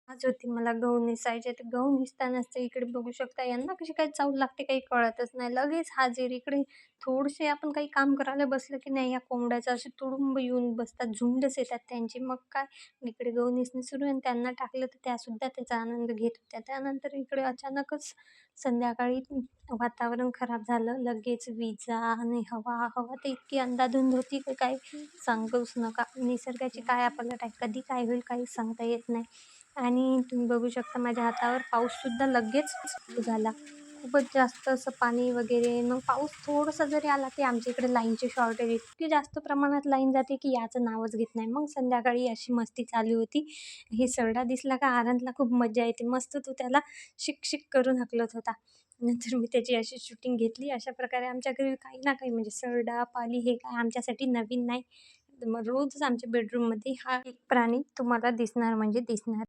आज होती मला गहू निसायचे. तर गहू निसतानाच ते इकडे बघू शकता यांना कशी काय चावल लागते काही कळतच नाही. लगेच हाजीर इकडे थोडेसे आपण काही काम करायला बसलं की नाही या कोंबड्याचं असे तुडुंब येऊन बसतात. झुंडच येतात त्यांची. मग काय इकडे गहू निसणे सुरू आहे आणि त्यांना टाकलं तर त्यासुद्धा त्याचा आनंद घेत होत्या. त्यानंतर इकडे अचानकच संध्याकाळी वातावरण खराब झालं. लगेच विजा आणि हवा तर इतकी अंधाधुंद होती की काही सांगूच नका. निसर्गाची काय आपल्याला कधी काय होईल काही सांगता येत नाही. आणि तुम्ही बघू शकता माझ्या हातावर पाऊससुद्धा लगेच सुरू झाला. खूपच जास्त असं पाणी वगैरे. मग पाऊस थोडासा जरी आला की आमच्या इकडे लाईनची शॉर्टेज इतकी जास्त प्रमाणात लाईन जाते की याचं नावच घेत नाही. मग संध्याकाळी अशी मस्ती चालू होती. हे सरडा दिसला का आरंतला खूप मज्जा येते. मस्त तो त्याला शिक करून हाकलत होता. नंतर मी त्याची अशी शूटिंग घेतली. अशा प्रकारे आमच्या घरी काही ना काही म्हणजे सरडा, पाली हे काय आमच्यासाठी नवीन नाही. मग रोजच आमच्या बेडरूममध्ये हा एक प्राणी तुम्हाला दिसणार म्हणजे दिसणार.